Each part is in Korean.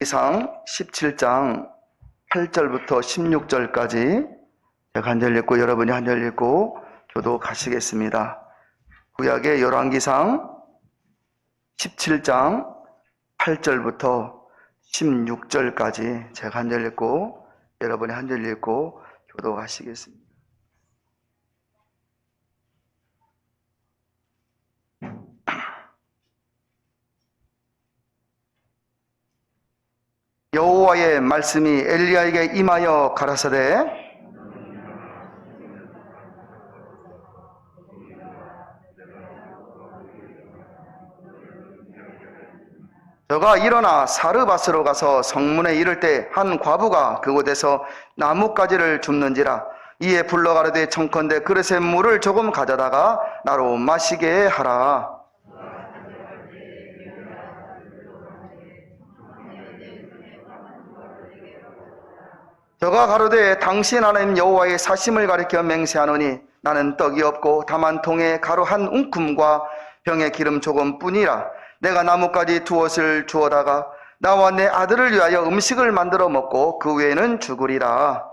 이상 17장 8절부터 16절까지 제가 한 절 읽고 여러분이 한 절 읽고 교독하시겠습니다. 구약의 열왕기상 17장 8절부터 16절까지 제가 한 절 읽고 여러분이 한 절 읽고 교독하시겠습니다. 여호와의 말씀이 엘리야에게 임하여 가라사대 저가 일어나 사르밧으로 가서 성문에 이를 때 한 과부가 그곳에서 나뭇가지를 줍는지라. 이에 불러 가로되 청컨대 그릇에 물을 조금 가져다가 나로 마시게 하라. 저가 가로되 당신 하나님 여호와의 사심을 가리켜 맹세하노니 나는 떡이 없고 다만 통에 가루 한 웅큼과 병에 기름 조금뿐이라. 내가 나뭇가지 두엇을 주어다가 나와 내 아들을 위하여 음식을 만들어 먹고 그 외에는 죽으리라.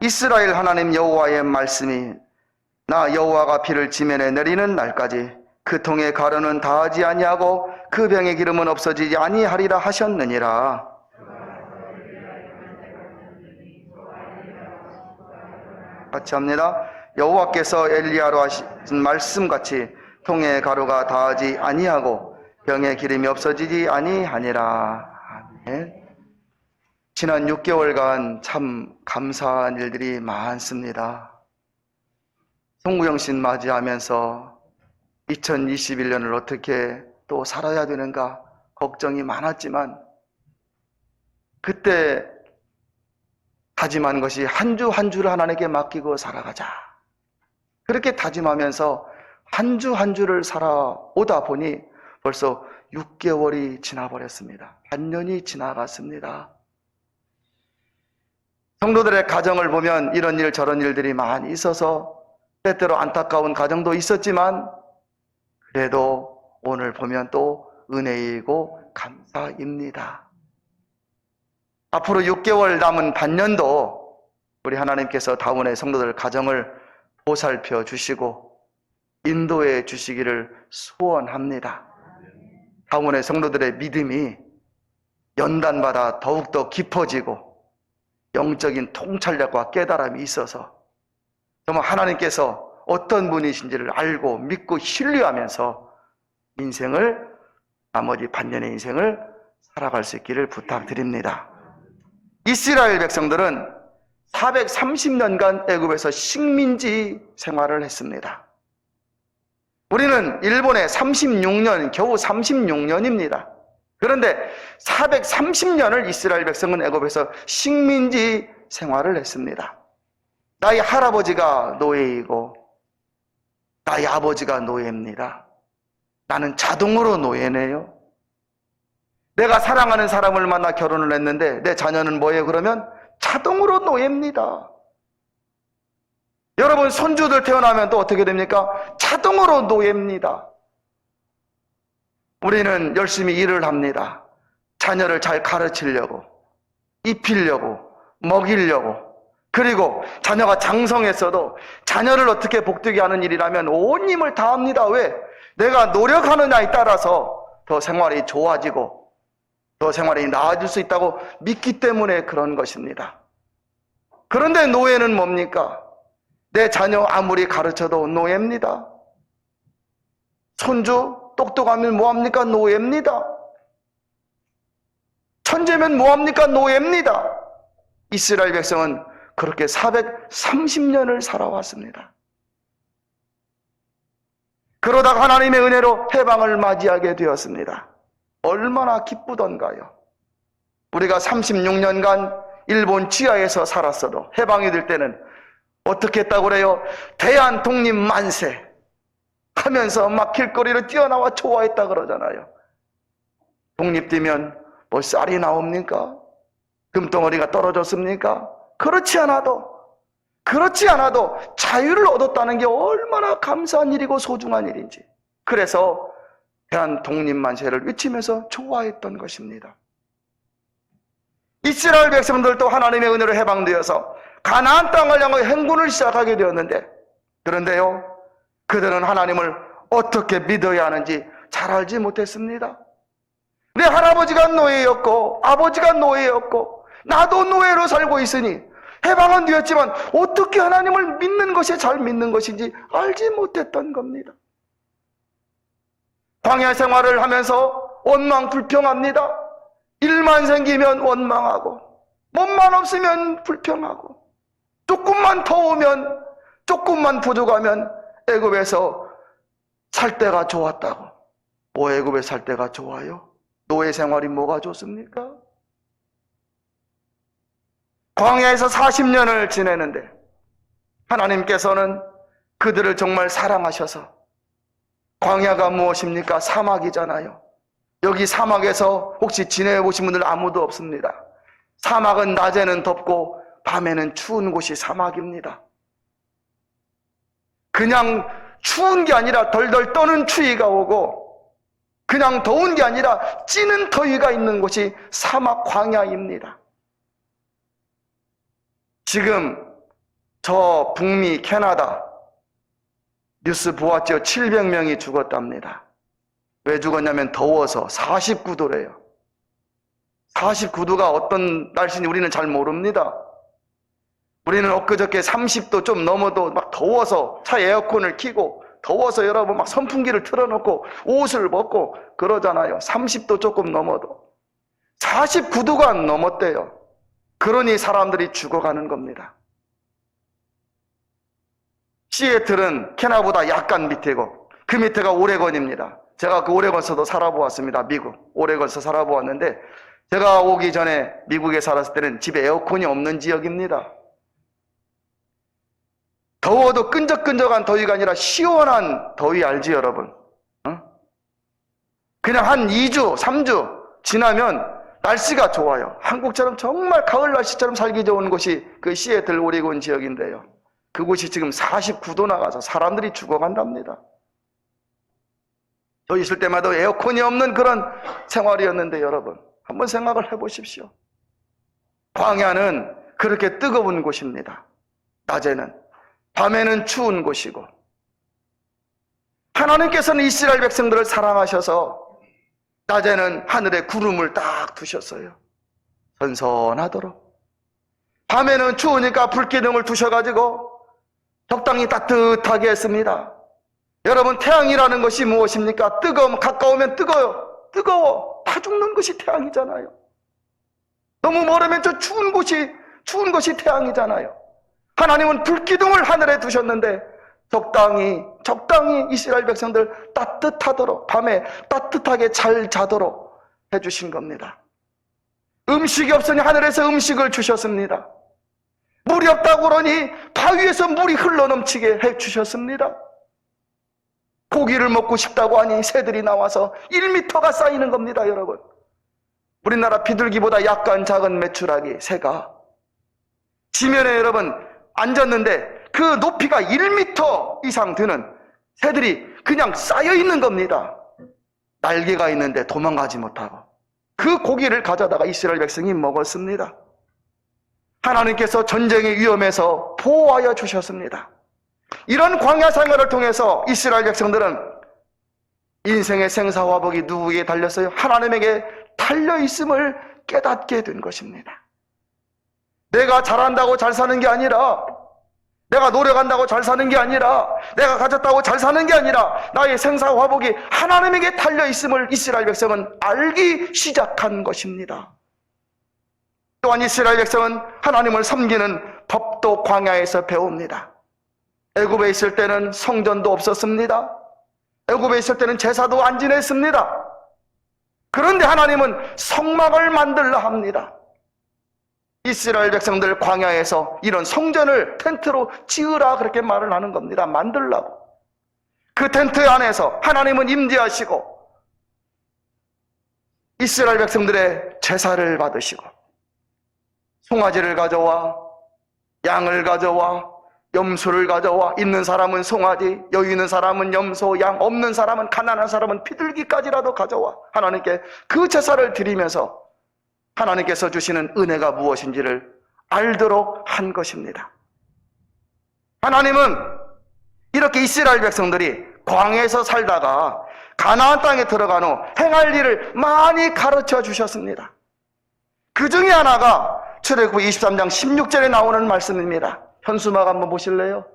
이스라엘 하나님 여호와의 말씀이 나 여호와가 비를 지면에 내리는 날까지 그 통에 가루는 다하지 아니하고 그 병의 기름은 없어지지 아니하리라 하셨느니라. 같이 합니다. 여호와께서 엘리야로 하신 말씀같이 통에 가루가 다하지 아니하고 병의 기름이 없어지지 아니하니라. 아멘. 지난 6개월간 참 감사한 일들이 많습니다. 송구영신 맞이하면서 2021년을 어떻게 또 살아야 되는가 걱정이 많았지만 그때 다짐한 것이 한 주 한 주를 하나님께 맡기고 살아가자. 그렇게 다짐하면서 한 주 한 주를 살아오다 보니 벌써 6개월이 지나버렸습니다. 반년이 지나갔습니다. 성도들의 가정을 보면 이런 일 저런 일들이 많이 있어서 때때로 안타까운 가정도 있었지만 그래도 오늘 보면 또 은혜이고 감사입니다. 앞으로 6개월 남은 반년도 우리 하나님께서 다운의 성도들 가정을 보살펴 주시고 인도해 주시기를 소원합니다. 다운의 성도들의 믿음이 연단마다 더욱더 깊어지고 영적인 통찰력과 깨달음이 있어서 정말 하나님께서 어떤 분이신지를 알고 믿고 신뢰하면서 인생을 나머지 반년의 인생을 살아갈 수 있기를 부탁드립니다. 이스라엘 백성들은 430년간 애굽에서 식민지 생활을 했습니다. 우리는 일본에 36년, 겨우 36년입니다. 그런데 430년을 이스라엘 백성은 애굽에서 식민지 생활을 했습니다. 나의 할아버지가 노예이고 나의 아버지가 노예입니다. 나는 자동으로 노예네요. 내가 사랑하는 사람을 만나 결혼을 했는데 내 자녀는 뭐예요? 그러면 자동으로 노예입니다. 여러분 손주들 태어나면 또 어떻게 됩니까? 자동으로 노예입니다. 우리는 열심히 일을 합니다. 자녀를 잘 가르치려고, 입히려고, 먹이려고. 그리고 자녀가 장성했어도 자녀를 어떻게 복되게 하는 일이라면 온 힘을 다합니다. 왜? 내가 노력하느냐에 따라서 더 생활이 좋아지고 더 생활이 나아질 수 있다고 믿기 때문에 그런 것입니다. 그런데 노예는 뭡니까? 내 자녀 아무리 가르쳐도 노예입니다. 손주 똑똑하면 뭐합니까? 노예입니다. 천재면 뭐합니까? 노예입니다. 이스라엘 백성은 그렇게 430년을 살아왔습니다. 그러다가 하나님의 은혜로 해방을 맞이하게 되었습니다. 얼마나 기쁘던가요. 우리가 36년간 일본 지하에서 살았어도 해방이 될 때는 어떻게 했다고 그래요? 대한 독립 만세 하면서 막 길거리로 뛰어나와 좋아했다 그러잖아요. 독립되면 뭐 쌀이 나옵니까? 금덩어리가 떨어졌습니까? 그렇지 않아도 자유를 얻었다는 게 얼마나 감사한 일이고 소중한 일인지. 그래서 대한 독립만세를 외치면서 좋아했던 것입니다. 이스라엘 백성들도 하나님의 은혜로 해방되어서 가나안 땅을 향해 행군을 시작하게 되었는데, 그런데요, 그들은 하나님을 어떻게 믿어야 하는지 잘 알지 못했습니다. 내 할아버지가 노예였고 아버지가 노예였고 나도 노예로 살고 있으니 해방은 되었지만 어떻게 하나님을 믿는 것이 잘 믿는 것인지 알지 못했던 겁니다. 광야 생활을 하면서 원망불평합니다. 일만 생기면 원망하고, 몸만 없으면 불평하고, 조금만 더우면, 조금만 부족하면 애굽에서 살 때가 좋았다고. 뭐 애굽에 살 때가 좋아요? 노예 생활이 뭐가 좋습니까? 광야에서 40년을 지내는데 하나님께서는 그들을 정말 사랑하셔서, 광야가 무엇입니까? 사막이잖아요. 여기 사막에서 혹시 지내보신 분들 아무도 없습니다. 사막은 낮에는 덥고 밤에는 추운 곳이 사막입니다. 그냥 추운 게 아니라 덜덜 떠는 추위가 오고, 그냥 더운 게 아니라 찌는 더위가 있는 곳이 사막 광야입니다. 지금 저 북미 캐나다 뉴스 보았죠? 700명이 죽었답니다. 왜 죽었냐면 더워서. 49도래요. 49도가 어떤 날씨인지 우리는 잘 모릅니다. 우리는 엊그저께 30도 좀 넘어도 막 더워서 차 에어컨을 켜고, 더워서 여러분 막 선풍기를 틀어놓고 옷을 벗고 그러잖아요. 30도 조금 넘어도. 49도가 안 넘었대요. 그러니 사람들이 죽어가는 겁니다. 시애틀은 캐나다보다 약간 밑이고 그 밑에가 오레건입니다. 제가 그 오레건서도 살아보았습니다. 미국 오레건서 살아보았는데, 제가 오기 전에 미국에 살았을 때는 집에 에어컨이 없는 지역입니다. 더워도 끈적끈적한 더위가 아니라 시원한 더위 알지 여러분? 그냥 한 2주 3주 지나면 날씨가 좋아요. 한국처럼 정말 가을 날씨처럼 살기 좋은 곳이 그 시애틀 오레곤 지역인데요, 그곳이 지금 49도 나가서 사람들이 죽어간답니다. 저 있을 때마다 에어컨이 없는 그런 생활이었는데, 여러분 한번 생각을 해보십시오. 광야는 그렇게 뜨거운 곳입니다. 낮에는. 밤에는 추운 곳이고, 하나님께서는 이스라엘 백성들을 사랑하셔서 낮에는 하늘에 구름을 딱 두셨어요. 선선하도록. 밤에는 추우니까 불기둥을 두셔가지고 적당히 따뜻하게 했습니다. 여러분, 태양이라는 것이 무엇입니까? 가까우면 뜨거워. 다 죽는 것이 태양이잖아요. 너무 멀으면 저 추운 것이 태양이잖아요. 하나님은 불기둥을 하늘에 두셨는데 적당히 이스라엘 백성들 따뜻하도록, 밤에 따뜻하게 잘 자도록 해주신 겁니다. 음식이 없으니 하늘에서 음식을 주셨습니다. 물이 없다고 그러니 바위에서 물이 흘러넘치게 해주셨습니다. 고기를 먹고 싶다고 하니 새들이 나와서 1m가 쌓이는 겁니다, 여러분. 우리나라 비둘기보다 약간 작은 메추라기, 새가 지면에 여러분 앉았는데 그 높이가 1m 이상 되는 새들이 그냥 쌓여 있는 겁니다. 날개가 있는데 도망가지 못하고. 그 고기를 가져다가 이스라엘 백성이 먹었습니다. 하나님께서 전쟁의 위험에서 보호하여 주셨습니다. 이런 광야 생활을 통해서 이스라엘 백성들은 인생의 생사화복이 누구에게 달렸어요? 하나님에게 달려있음을 깨닫게 된 것입니다. 내가 잘한다고 잘 사는 게 아니라, 내가 노력한다고 잘 사는 게 아니라, 내가 가졌다고 잘 사는 게 아니라 나의 생사화복이 하나님에게 달려있음을 이스라엘 백성은 알기 시작한 것입니다. 또한 이스라엘 백성은 하나님을 섬기는 법도 광야에서 배웁니다. 애굽에 있을 때는 성전도 없었습니다. 애굽에 있을 때는 제사도 안 지냈습니다. 그런데 하나님은 성막을 만들라 합니다. 이스라엘 백성들 광야에서 이런 성전을 텐트로 지으라 그렇게 말을 하는 겁니다. 만들라고. 그 텐트 안에서 하나님은 임재하시고 이스라엘 백성들의 제사를 받으시고 송아지를 가져와, 양을 가져와, 염소를 가져와. 있는 사람은 송아지, 여유 있는 사람은 염소, 양, 없는 사람은, 가난한 사람은 비둘기까지라도 가져와. 하나님께 그 제사를 드리면서 하나님께서 주시는 은혜가 무엇인지를 알도록 한 것입니다. 하나님은 이렇게 이스라엘 백성들이 광야에서 살다가 가나안 땅에 들어간 후 행할 일을 많이 가르쳐 주셨습니다. 그 중에 하나가 출애굽기 23장 16절에 나오는 말씀입니다. 현수막 한번 보실래요?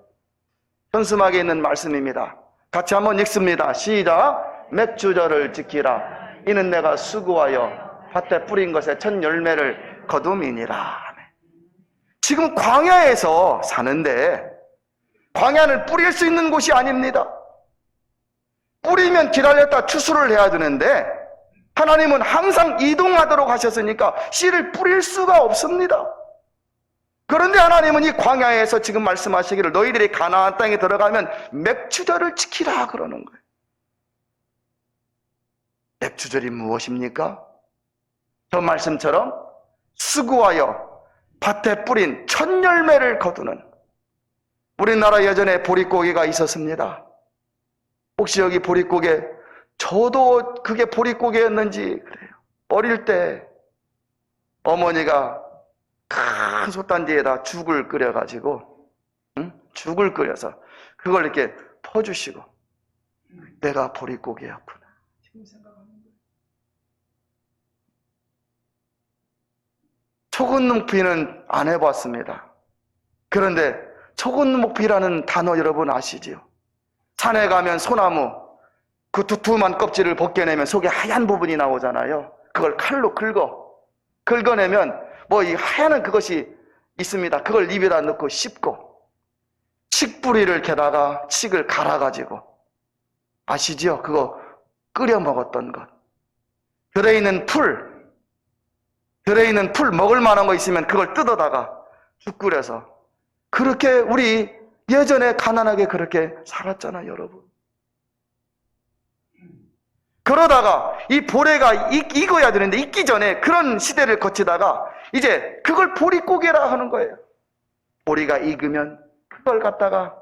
현수막에 있는 말씀입니다. 같이 한번 읽습니다. 시작. 맥주절을 지키라. 이는 내가 수고하여 밭에 뿌린 것에 첫 열매를 거둠이니라. 지금 광야에서 사는데 광야는 뿌릴 수 있는 곳이 아닙니다. 뿌리면 기다렸다 추수를 해야 되는데 하나님은 항상 이동하도록 하셨으니까 씨를 뿌릴 수가 없습니다. 그런데 하나님은 이 광야에서 지금 말씀하시기를 너희들이 가나안 땅에 들어가면 맥주절을 지키라 그러는 거예요. 맥주절이 무엇입니까? 저 말씀처럼 수고하여 밭에 뿌린 첫 열매를 거두는, 우리나라 예전에 보릿고개가 있었습니다. 혹시 여기 보릿고개, 저도 그게 보릿고개였는지 그래요. 어릴 때 어머니가 큰 솥단지에다 죽을 끓여가지고, 죽을 끓여서 그걸 이렇게 퍼주시고, 내가 보릿고개였구나 지금 생각하는 거예요. 초근묵비는 안 해봤습니다. 그런데 초근묵비라는 단어 여러분 아시지요? 산에 가면 소나무 그 두툼한 껍질을 벗겨내면 속에 하얀 부분이 나오잖아요. 그걸 칼로 긁어내면 뭐 이 하얀 그것이 있습니다. 그걸 입에다 넣고 씹고, 칡뿌리를 게다가 칡을 갈아가지고, 아시지요? 그거 끓여 먹었던 것. 들에 있는 풀 먹을 만한 거 있으면 그걸 뜯어다가 죽 끓여서, 그렇게 우리 예전에 가난하게 그렇게 살았잖아요, 여러분. 그러다가 이 보레가 익어야 되는데 익기 전에 그런 시대를 거치다가 이제 그걸 보릿고개라 하는 거예요. 보리가 익으면 그걸 갖다가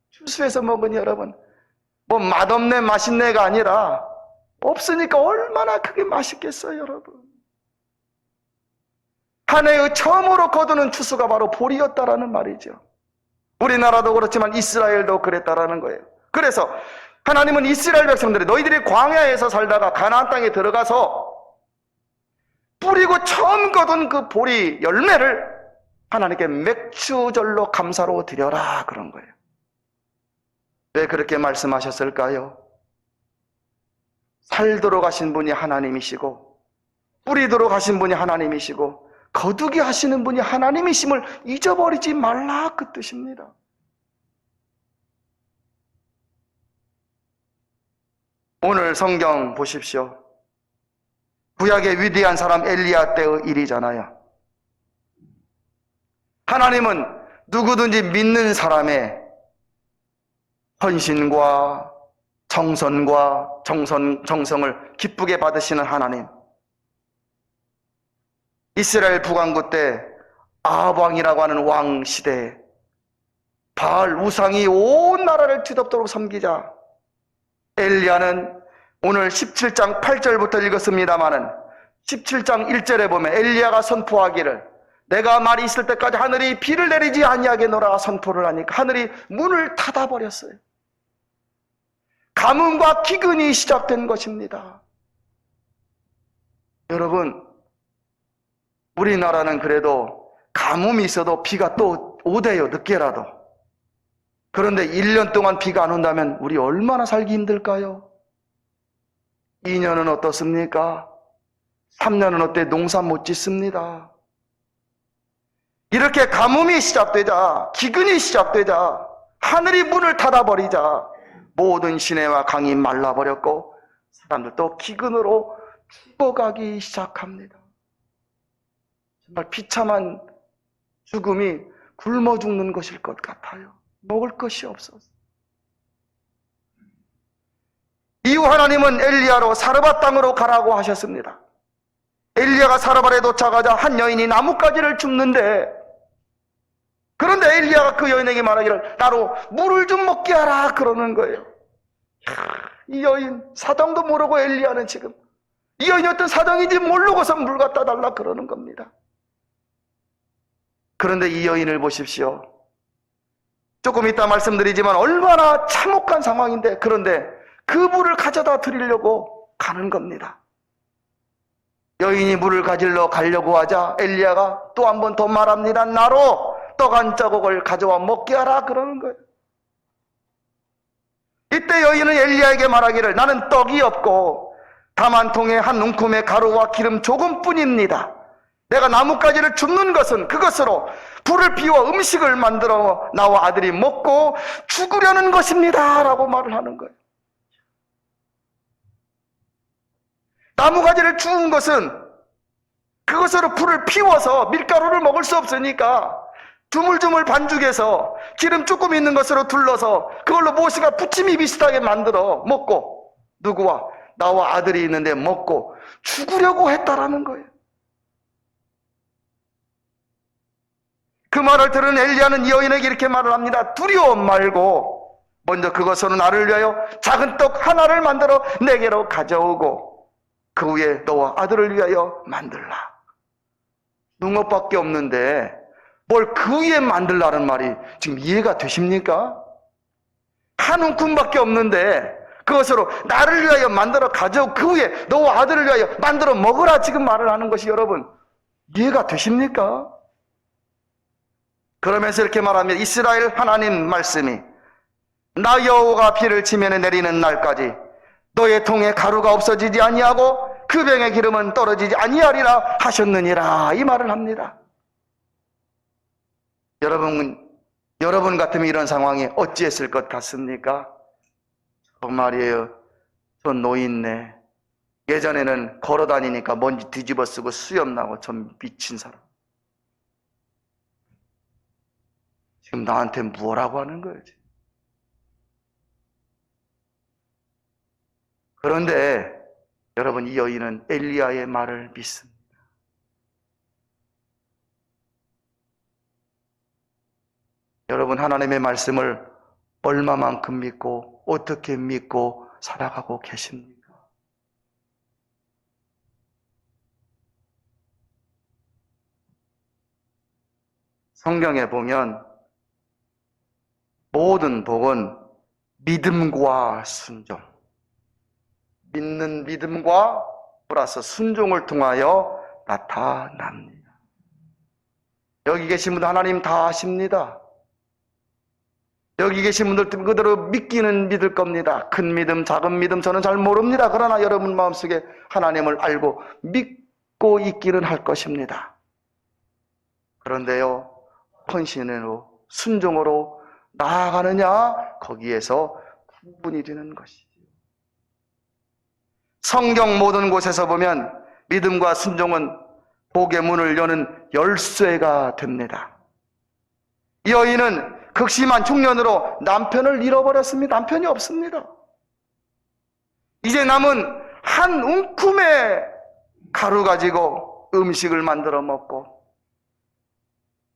추수해서 먹으니 여러분, 뭐 맛없네 맛있네가 아니라 없으니까 얼마나 그게 맛있겠어요, 여러분. 한 해의 처음으로 거두는 추수가 바로 보리였다라는 말이죠. 우리나라도 그렇지만 이스라엘도 그랬다라는 거예요. 그래서 하나님은 이스라엘 백성들이 너희들이 광야에서 살다가 가나안 땅에 들어가서 뿌리고 처음 거둔 그 보리 열매를 하나님께 맥주절로 감사로 드려라 그런 거예요. 왜 그렇게 말씀하셨을까요? 살도록 하신 분이 하나님이시고, 뿌리도록 하신 분이 하나님이시고, 거두게 하시는 분이 하나님이심을 잊어버리지 말라 그 뜻입니다. 오늘 성경 보십시오. 구약의 위대한 사람 엘리야 때의 일이잖아요. 하나님은 누구든지 믿는 사람의 헌신과 정성과 정성을 기쁘게 받으시는 하나님. 이스라엘 북왕국 때 아합 왕이라고 하는 왕 시대에 바알 우상이 온 나라를 뒤덮도록 섬기자 엘리야는 오늘 17장 8절부터 읽었습니다마는 17장 1절에 보면 엘리야가 선포하기를 내가 말이 있을 때까지 하늘이 비를 내리지 아니하겠노라 선포를 하니까 하늘이 문을 닫아버렸어요. 가뭄과 기근이 시작된 것입니다. 여러분, 우리나라는 그래도 가뭄이 있어도 비가 또 오대요, 늦게라도. 그런데 1년 동안 비가 안 온다면 우리 얼마나 살기 힘들까요? 2년은 어떻습니까? 3년은 어때? 농사 못 짓습니다. 이렇게 가뭄이 시작되자, 기근이 시작되자, 하늘이 문을 닫아버리자 모든 시내와 강이 말라버렸고 사람들도 기근으로 죽어가기 시작합니다. 정말 비참한 죽음이 굶어 죽는 것일 것 같아요. 먹을 것이 없어서. 이후 하나님은 엘리야로 사르밧 땅으로 가라고 하셨습니다. 엘리야가 사르밧에 도착하자 한 여인이 나뭇가지를 줍는데, 그런데 엘리야가 그 여인에게 말하기를 나로 물을 좀 먹게 하라 그러는 거예요. 이 여인 사정도 모르고 엘리야는 지금 이 여인이 어떤 사정인지 모르고서 물 갖다 달라 그러는 겁니다. 그런데 이 여인을 보십시오. 조금 이따 말씀드리지만 얼마나 참혹한 상황인데, 그런데 그 물을 가져다 드리려고 가는 겁니다. 여인이 물을 가지러 가려고 하자 엘리야가 또 한 번 더 말합니다. 나로 떡 한 자국을 가져와 먹게 하라 그러는 거예요. 이때 여인은 엘리야에게 말하기를 나는 떡이 없고 다만 통에 한 움큼의 가루와 기름 조금뿐입니다. 내가 나뭇가지를 줍는 것은 그것으로 불을 피워 음식을 만들어 나와 아들이 먹고 죽으려는 것입니다 라고 말을 하는 거예요. 나무가지를 주운 것은 그것으로 불을 피워서 밀가루를 먹을 수 없으니까 주물주물 반죽해서 기름 조금 있는 것으로 둘러서 그걸로 무엇인가 부침이 비슷하게 만들어 먹고, 누구와? 나와 아들이 있는데 먹고 죽으려고 했다라는 거예요. 그 말을 들은 엘리야는 이 여인에게 이렇게 말을 합니다. 두려워 말고 먼저 그것으로 나를 위하여 작은 떡 하나를 만들어 내게로 가져오고 그 후에 너와 아들을 위하여 만들라. 붕어밖에 없는데 뭘 그 위에 만들라는 말이 지금 이해가 되십니까? 한 움큼밖에 없는데 그것으로 나를 위하여 만들어 가져오고 그 후에 너와 아들을 위하여 만들어 먹으라 지금 말을 하는 것이 여러분 이해가 되십니까? 그러면서 이렇게 말하면 이스라엘 하나님 말씀이 나 여호와가 비를 치면 내리는 날까지 너의 통에 가루가 없어지지 아니하고 그 병의 기름은 떨어지지 아니하리라 하셨느니라 이 말을 합니다. 여러분 같으면 이런 상황에 어찌했을 것 같습니까? 정말이에요. 저 노인네 예전에는 걸어다니니까 먼지 뒤집어 쓰고 수염 나고 전 미친 사람. 지금 나한테 뭐라고 하는 거예요? 그런데 여러분 이 여인은 엘리야의 말을 믿습니다. 여러분 하나님의 말씀을 얼마만큼 믿고 어떻게 믿고 살아가고 계십니까? 성경에 보면 모든 복은 믿음과 순종, 믿는 믿음과 플러스 순종을 통하여 나타납니다. 여기 계신 분들 하나님 다 아십니다. 여기 계신 분들 그대로 믿기는 믿을 겁니다. 큰 믿음, 작은 믿음 저는 잘 모릅니다. 그러나 여러분 마음속에 하나님을 알고 믿고 있기는 할 것입니다. 그런데요, 헌신으로 순종으로 나아가느냐 거기에서 구분이 되는 것이죠. 성경 모든 곳에서 보면 믿음과 순종은 복의 문을 여는 열쇠가 됩니다. 이 여인은 극심한 중년으로 남편을 잃어버렸습니다. 남편이 없습니다. 이제 남은 한 움큼의 가루 가지고 음식을 만들어 먹고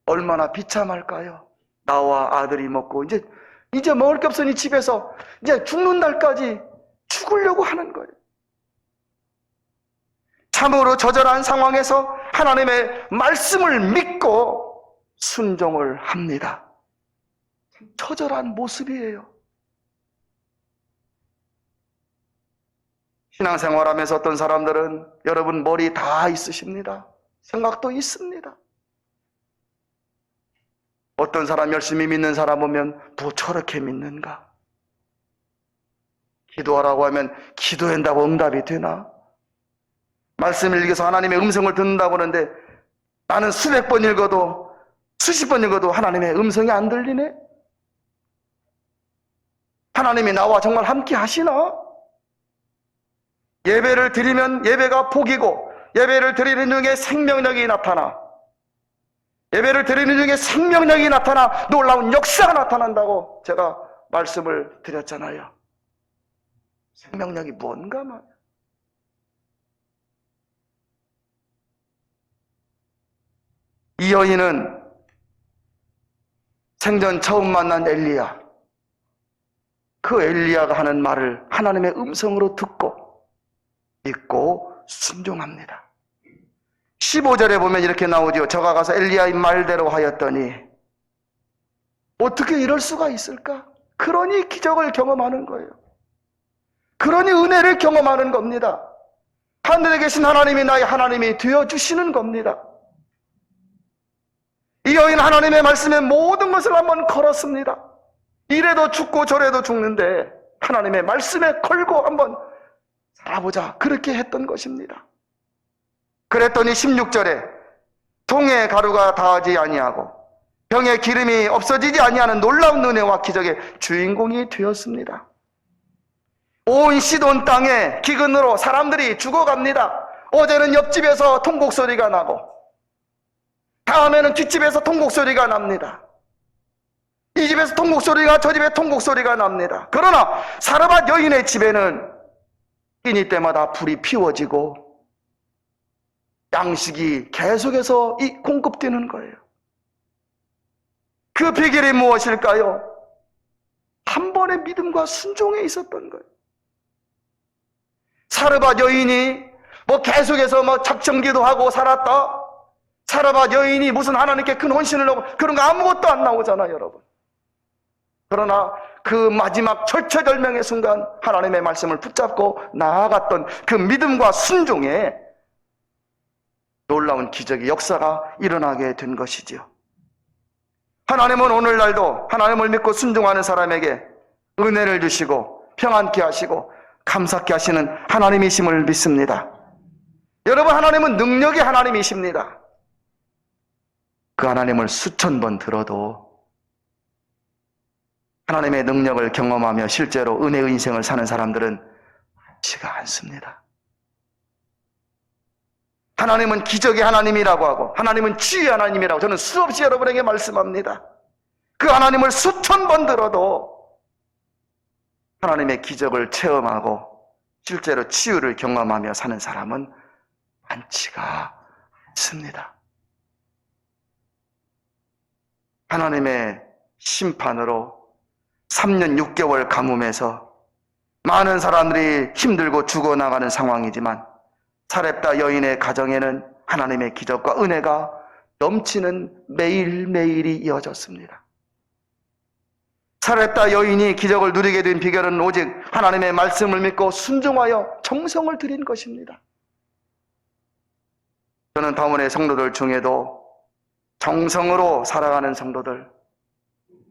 얼마나 비참할까요? 나와 아들이 먹고 이제 먹을 게 없으니 집에서 이제 죽는 날까지 죽으려고 하는 거예요. 참으로 저절한 상황에서 하나님의 말씀을 믿고 순종을 합니다. 처절한 모습이에요. 신앙생활하면서 어떤 사람들은 여러분 머리 다 있으십니다. 생각도 있습니다. 어떤 사람 열심히 믿는 사람 보면 뭐 저렇게 믿는가? 기도하라고 하면 기도한다고 응답이 되나? 말씀을 읽어서 하나님의 음성을 듣는다고 하는데 나는 수백 번 읽어도 수십 번 읽어도 하나님의 음성이 안 들리네? 하나님이 나와 정말 함께 하시나? 예배를 드리면 예배가 복이고 예배를 드리는 중에 생명력이 나타나 예배를 드리는 중에 생명력이 나타나 놀라운 역사가 나타난다고 제가 말씀을 드렸잖아요. 생명력이 뭔가 말이야. 이 여인은 생전 처음 만난 엘리야, 그 엘리야가 하는 말을 하나님의 음성으로 듣고 믿고 순종합니다. 15절에 보면 이렇게 나오죠. 저가 가서 엘리야의 말대로 하였더니. 어떻게 이럴 수가 있을까? 그러니 기적을 경험하는 거예요. 그러니 은혜를 경험하는 겁니다. 하늘에 계신 하나님이 나의 하나님이 되어주시는 겁니다. 이 여인 하나님의 말씀에 모든 것을 한번 걸었습니다. 이래도 죽고 저래도 죽는데 하나님의 말씀에 걸고 한번 살아보자, 그렇게 했던 것입니다. 그랬더니 16절에 동의 가루가 다하지 아니하고 병에 기름이 없어지지 아니하는 놀라운 은혜와 기적의 주인공이 되었습니다. 온 시돈 땅에 기근으로 사람들이 죽어갑니다. 어제는 옆집에서 통곡 소리가 나고 다음에는 뒷집에서 통곡 소리가 납니다. 이 집에서 통곡 소리가, 저 집에 통곡 소리가 납니다. 그러나 사르밧 여인의 집에는 끼니 때마다 불이 피워지고 양식이 계속해서 공급되는 거예요. 그 비결이 무엇일까요? 한 번의 믿음과 순종에 있었던 거예요. 사르밧 여인이 계속해서 작정기도 하고 살았다. 사르밧 여인이 무슨 하나님께 큰 헌신을 하고 그런 거 아무것도 안 나오잖아요, 여러분. 그러나 그 마지막 절체절명의 순간 하나님의 말씀을 붙잡고 나아갔던 그 믿음과 순종에 놀라운 기적의 역사가 일어나게 된 것이지요. 하나님은 오늘날도 하나님을 믿고 순종하는 사람에게 은혜를 주시고 평안케 하시고 감사케 하시는 하나님이심을 믿습니다. 여러분, 하나님은 능력의 하나님이십니다. 그 하나님을 수천 번 들어도 하나님의 능력을 경험하며 실제로 은혜의 인생을 사는 사람들은 많지가 않습니다. 하나님은 기적의 하나님이라고 하고 하나님은 치유의 하나님이라고 저는 수없이 여러분에게 말씀합니다. 그 하나님을 수천 번 들어도 하나님의 기적을 체험하고 실제로 치유를 경험하며 사는 사람은 많지가 않습니다. 하나님의 심판으로 3년 6개월 가뭄에서 많은 사람들이 힘들고 죽어나가는 상황이지만 사렙다 여인의 가정에는 하나님의 기적과 은혜가 넘치는 매일매일이 이어졌습니다. 사렙다 여인이 기적을 누리게 된 비결은 오직 하나님의 말씀을 믿고 순종하여 정성을 들인 것입니다. 저는 다문의 성도들 중에도 정성으로 살아가는 성도들,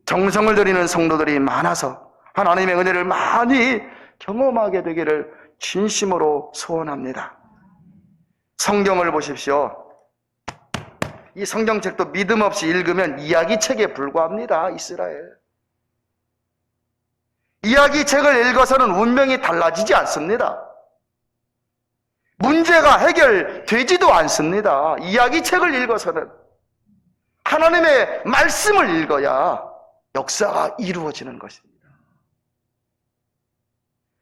정성을 들이는 성도들이 많아서 하나님의 은혜를 많이 경험하게 되기를 진심으로 소원합니다. 성경을 보십시오. 이 성경책도 믿음 없이 읽으면 이야기책에 불과합니다. 이스라엘. 이야기책을 읽어서는 운명이 달라지지 않습니다. 문제가 해결되지도 않습니다. 이야기책을 읽어서는 하나님의 말씀을 읽어야 역사가 이루어지는 것입니다.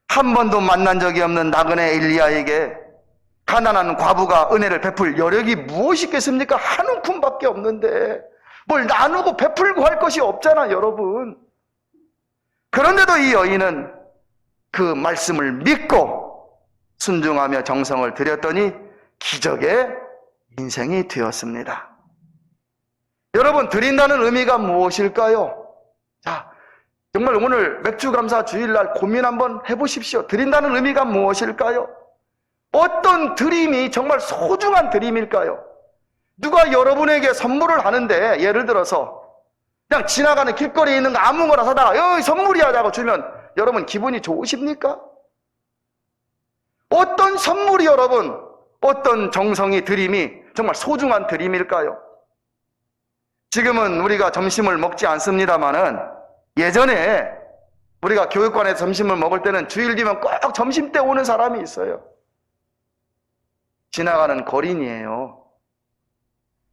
한 번도 만난 적이 없는 나그네 엘리야에게 가난한 과부가 은혜를 베풀 여력이 무엇이 있겠습니까? 한 움큼밖에 없는데 뭘 나누고 베풀고 할 것이 없잖아, 여러분. 그런데도 이 여인은 그 말씀을 믿고 순종하며 정성을 들였더니 기적의 인생이 되었습니다. 여러분, 드린다는 의미가 무엇일까요? 자, 정말 오늘 맥주감사 주일날 고민 한번 해보십시오. 드린다는 의미가 무엇일까요? 어떤 드림이 정말 소중한 드림일까요? 누가 여러분에게 선물을 하는데, 예를 들어서 그냥 지나가는 길거리에 있는 거 아무거나 사다가 여기 선물이야 하고 주면 여러분 기분이 좋으십니까? 어떤 선물이 여러분, 어떤 정성이 드림이 정말 소중한 드림일까요? 지금은 우리가 점심을 먹지 않습니다마는 예전에 우리가 교육관에서 점심을 먹을 때는 주일 뒤면 꼭 점심 때 오는 사람이 있어요. 지나가는 거린이에요.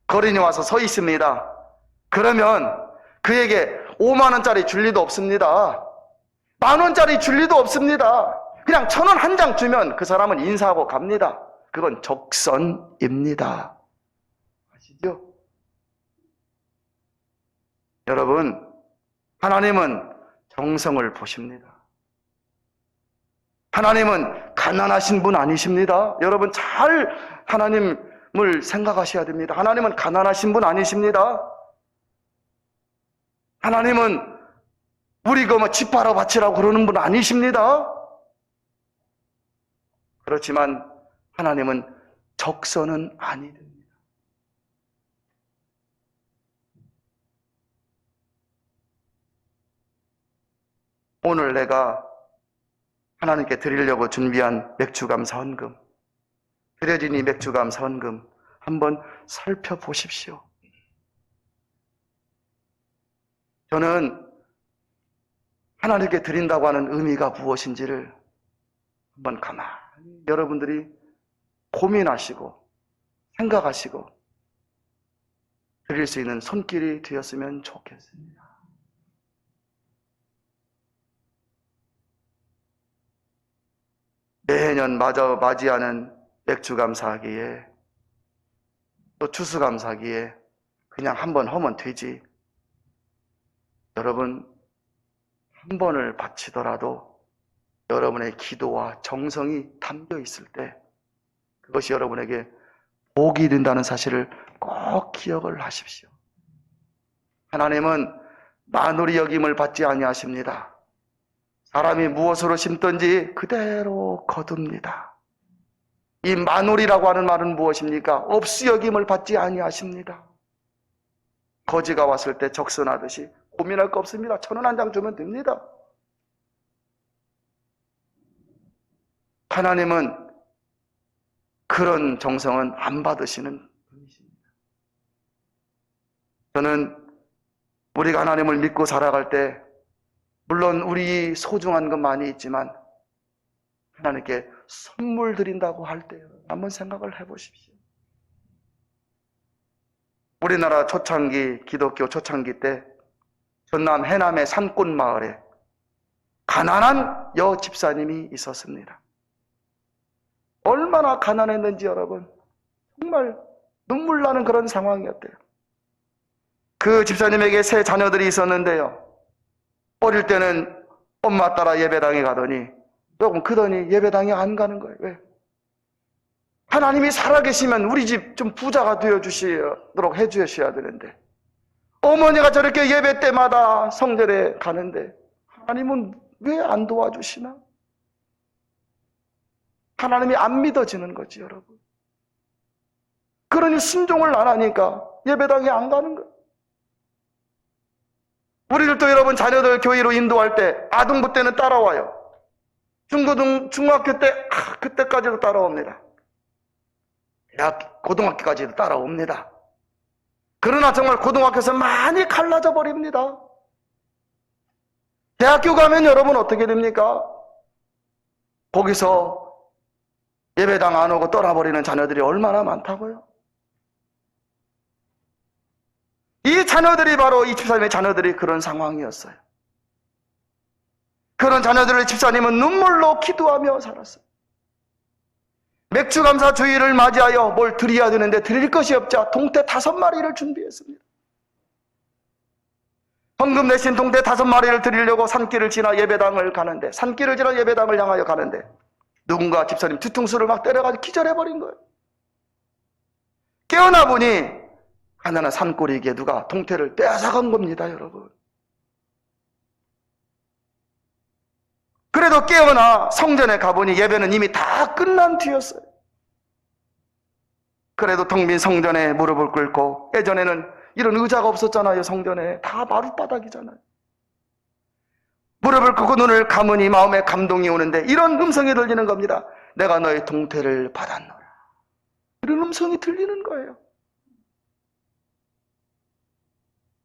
거린이 와서 서 있습니다. 그러면 그에게 5만 원짜리 줄 리도 없습니다. 만 원짜리 줄 리도 없습니다. 그냥 1,000원 한 장 주면 그 사람은 인사하고 갑니다. 그건 적선입니다. 아시죠? 여러분, 하나님은 정성을 보십니다. 하나님은 가난하신 분 아니십니다. 여러분 잘 하나님을 생각하셔야 됩니다. 하나님은 가난하신 분 아니십니다. 하나님은 우리가 집 팔아 바치라고 그러는 분 아니십니다. 그렇지만 하나님은 적선은 아니 됩니다. 오늘 내가 하나님께 드리려고 준비한 맥주감사 헌금, 드려진 이 맥주감사 헌금 한번 살펴보십시오. 저는 하나님께 드린다고 하는 의미가 무엇인지를 한번 가만히 여러분들이 고민하시고 생각하시고 드릴 수 있는 손길이 되었으면 좋겠습니다. 매년 맞이하는 맥주감사기에 또 추수감사기에 그냥 한번 하면 되지. 여러분 한 번을 바치더라도 여러분의 기도와 정성이 담겨 있을 때 그것이 여러분에게 복이 된다는 사실을 꼭 기억을 하십시오. 하나님은 만홀히 여김을 받지 아니하십니다. 사람이 무엇으로 심든지 그대로 거둡니다. 이 만홀이라고 하는 말은 무엇입니까? 없이 여김을 받지 아니하십니다. 거지가 왔을 때 적선하듯이 고민할 거 없습니다. 1,000원 한 장 주면 됩니다. 하나님은 그런 정성은 안 받으시는 분이십니다. 저는 우리가 하나님을 믿고 살아갈 때 물론 우리 소중한 건 많이 있지만 하나님께 선물 드린다고 할 때 한번 생각을 해보십시오. 우리나라 초창기, 기독교 초창기 때 전남 해남의 산골 마을에 가난한 여 집사님이 있었습니다. 얼마나 가난했는지 여러분 정말 눈물 나는 그런 상황이었대요. 그 집사님에게 세 자녀들이 있었는데요. 어릴 때는 엄마 따라 예배당에 가더니 조금 크더니 예배당에 안 가는 거예요. 왜? 하나님이 살아계시면 우리 집 좀 부자가 되어주시도록 해주셔야 되는데 어머니가 저렇게 예배 때마다 성전에 가는데 하나님은 왜 안 도와주시나? 하나님이 안 믿어지는 거지 여러분. 그러니 순종을 안 하니까 예배당에 안 가는 거예요. 우리들도 여러분 자녀들 교회로 인도할 때 아동부 때는 따라와요. 중학교 때 그때까지도 따라옵니다. 고등학교까지도 따라옵니다. 그러나 정말 고등학교에서 많이 갈라져 버립니다. 대학교 가면 여러분 어떻게 됩니까? 거기서 예배당 안 오고 떠나버리는 자녀들이 얼마나 많다고요? 이 자녀들이 바로 이 집사님의 자녀들이 그런 상황이었어요. 그런 자녀들의 집사님은 눈물로 기도하며 살았어요. 맥주감사 주일을 맞이하여 뭘 드려야 되는데 드릴 것이 없자 동태 5마리를 준비했습니다. 헌금 내신 동태 5마리를 드리려고 산길을 지나 예배당을 가는데 산길을 지나 예배당을 향하여 가는데 누군가 집사님 뒤통수를 막 때려가지고 기절해버린 거예요. 깨어나 보니 하나는 산골이기에 누가 동태를 빼앗아간 겁니다, 여러분. 그래도 깨어나 성전에 가보니 예배는 이미 다 끝난 뒤였어요. 그래도 텅 빈 성전에 무릎을 꿇고 예전에는 이런 의자가 없었잖아요. 성전에 다 마룻바닥이잖아요. 무릎을 꿇고 눈을 감으니 마음에 감동이 오는데 이런 음성이 들리는 겁니다. 내가 너의 동태를 받았노라. 이런 음성이 들리는 거예요.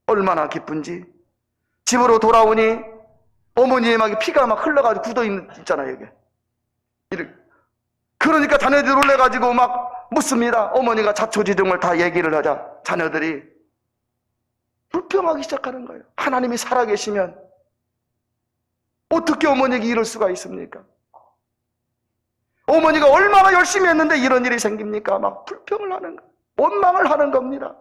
얼마나 기쁜지. 집으로 돌아오니 어머니의 막 피가 막 흘러가지고 굳어있잖아요, 이게. 그러니까 자녀들이 놀래가지고 막 묻습니다. 어머니가 자초지종을 다 얘기를 하자 자녀들이 불평하기 시작하는 거예요. 하나님이 살아계시면 어떻게 어머니에게 이럴 수가 있습니까? 어머니가 얼마나 열심히 했는데 이런 일이 생깁니까? 막 불평을 하는 거예요. 원망을 하는 겁니다.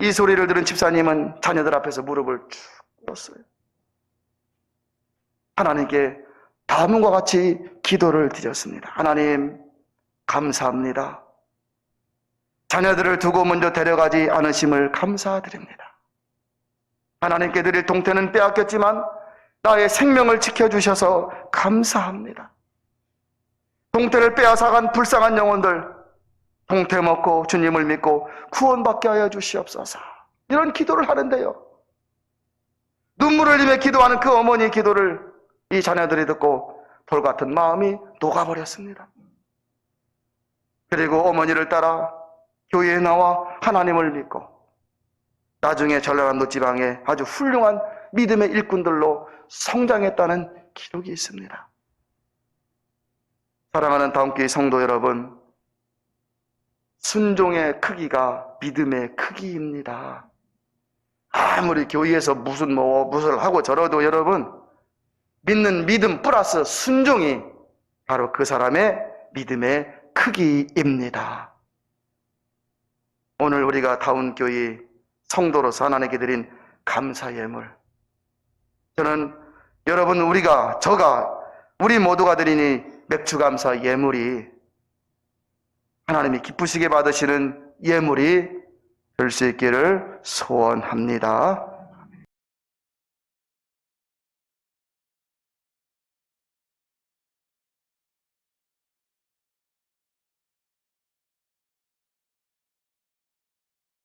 이 소리를 들은 집사님은 자녀들 앞에서 무릎을 쭉 꿇었어요. 하나님께 다음과 같이 기도를 드렸습니다. 하나님, 감사합니다. 자녀들을 두고 먼저 데려가지 않으심을 감사드립니다. 하나님께 드릴 동태는 빼앗겼지만 나의 생명을 지켜주셔서 감사합니다. 동태를 빼앗아간 불쌍한 영혼들, 동태 먹고 주님을 믿고 구원받게 하여 주시옵소서. 이런 기도를 하는데요, 눈물을 흘리며 기도하는 그 어머니의 기도를 이 자녀들이 듣고 돌같은 마음이 녹아버렸습니다. 그리고 어머니를 따라 교회에 나와 하나님을 믿고 나중에 전라남도 지방에 아주 훌륭한 믿음의 일꾼들로 성장했다는 기록이 있습니다. 사랑하는 다음교회 성도 여러분, 순종의 크기가 믿음의 크기입니다. 아무리 교회에서 무엇을 하고 저러도 여러분, 믿는 믿음 플러스 순종이 바로 그 사람의 믿음의 크기입니다. 오늘 우리가 다운교회 성도로서 하나님께 드린 감사 예물, 저는 여러분, 우리 모두가 드리니 맥주감사 예물이 하나님이 기쁘시게 받으시는 예물이 될 수 있기를 소원합니다.